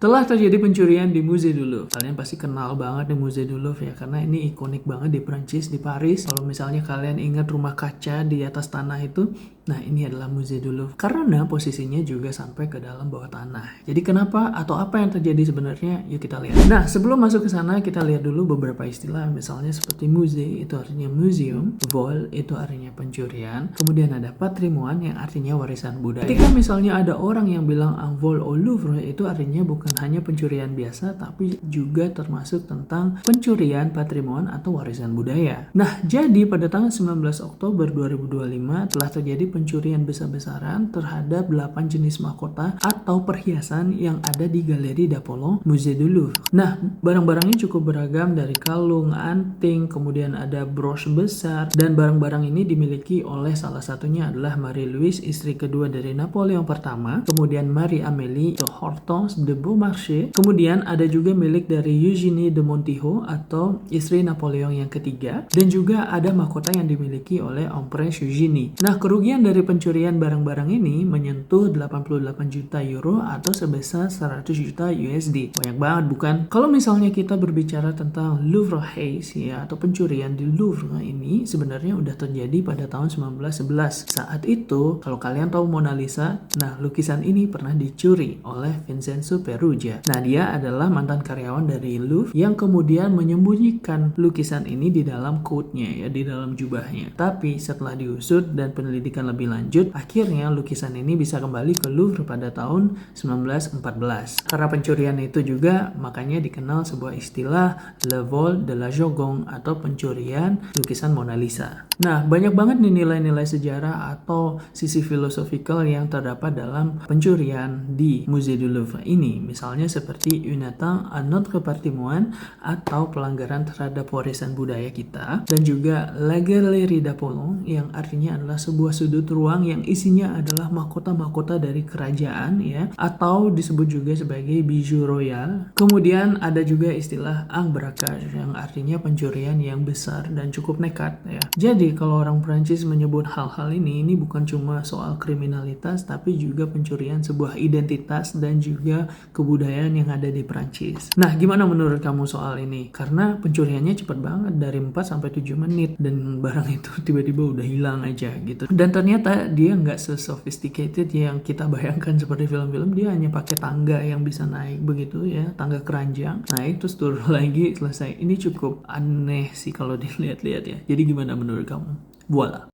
Telah terjadi pencurian di Musée du Louvre. Kalian pasti kenal banget nih Musée du Louvre ya, karena ini ikonik banget di Prancis, di Paris. Kalau misalnya kalian ingat rumah kaca di atas tanah itu, nah ini adalah Musée du Louvre. Karena posisinya juga sampai ke dalam bawah tanah. Jadi kenapa atau apa yang terjadi sebenarnya? Yuk kita lihat. Nah, sebelum masuk ke sana, kita lihat dulu beberapa istilah. Misalnya seperti musée, itu artinya museum. Vol, itu artinya pencurian. Kemudian ada patrimoine, yang artinya warisan budaya. Ketika misalnya ada orang yang bilang un vol au Louvre, itu artinya bukan hanya pencurian biasa, tapi juga termasuk tentang pencurian patrimoine atau warisan budaya. Nah, jadi pada tanggal 19 Oktober 2025 telah terjadi pencurian besar-besaran terhadap 8 jenis mahkota atau perhiasan yang ada di Galeri d'Apollon Musée du Louvre. Nah, barang-barangnya cukup beragam dari kalung, anting, kemudian ada brooch besar, dan barang-barang ini dimiliki oleh salah satunya adalah Marie Louise, istri kedua dari Napoleon pertama, kemudian Marie Amélie de Hortense de Beaumarchais, kemudian ada juga milik dari Eugénie de Montijo atau istri Napoleon yang ketiga, dan juga ada mahkota yang dimiliki oleh Empress Eugénie. Nah, kerugian dari pencurian barang-barang ini menyentuh 88 juta euro atau sebesar 100 juta USD. Banyak banget bukan? Kalau misalnya kita berbicara tentang Louvre heist ya, atau pencurian di Louvre ini sebenarnya udah terjadi pada tahun 1911. Saat itu, kalau kalian tahu Mona Lisa, nah lukisan ini pernah dicuri oleh Vincenzo Peruggia. Nah, dia adalah mantan karyawan dari Louvre yang kemudian menyembunyikan lukisan ini di dalam coatnya ya, di dalam jubahnya. Tapi setelah diusut dan penyelidikan lebih lanjut, akhirnya lukisan ini bisa kembali ke Louvre pada tahun 1914. Karena pencurian itu juga makanya dikenal sebuah istilah le vol de la Joconde atau pencurian lukisan Mona Lisa. Nah, banyak banget nih nilai-nilai sejarah atau sisi filosofikal yang terdapat dalam pencurian di Musée du Louvre ini. Misalnya seperti une atteinte à notre patrimoine atau pelanggaran terhadap warisan budaya kita, dan juga la Galerie d'Apollon yang artinya adalah sebuah sudut ruang yang isinya adalah mahkota-mahkota dari kerajaan ya, atau disebut juga sebagai bijou royal. Kemudian ada juga istilah un braquage yang artinya pencurian yang besar dan cukup nekat ya. Jadi kalau orang Prancis menyebut hal-hal ini bukan cuma soal kriminalitas, tapi juga pencurian sebuah identitas dan juga kebudayaan yang ada di Prancis. Nah, gimana menurut kamu soal ini? Karena pencuriannya cepat banget, dari 4 sampai 7 menit, dan barang itu tiba-tiba udah hilang aja gitu. Dan ternyata dia nggak se-sophisticated yang kita bayangkan seperti film-film. Dia hanya pakai tangga yang bisa naik begitu ya, tangga keranjang. Naik terus turun lagi, selesai. Ini cukup aneh sih kalau dilihat-lihat ya. Jadi gimana menurut kamu? Voila.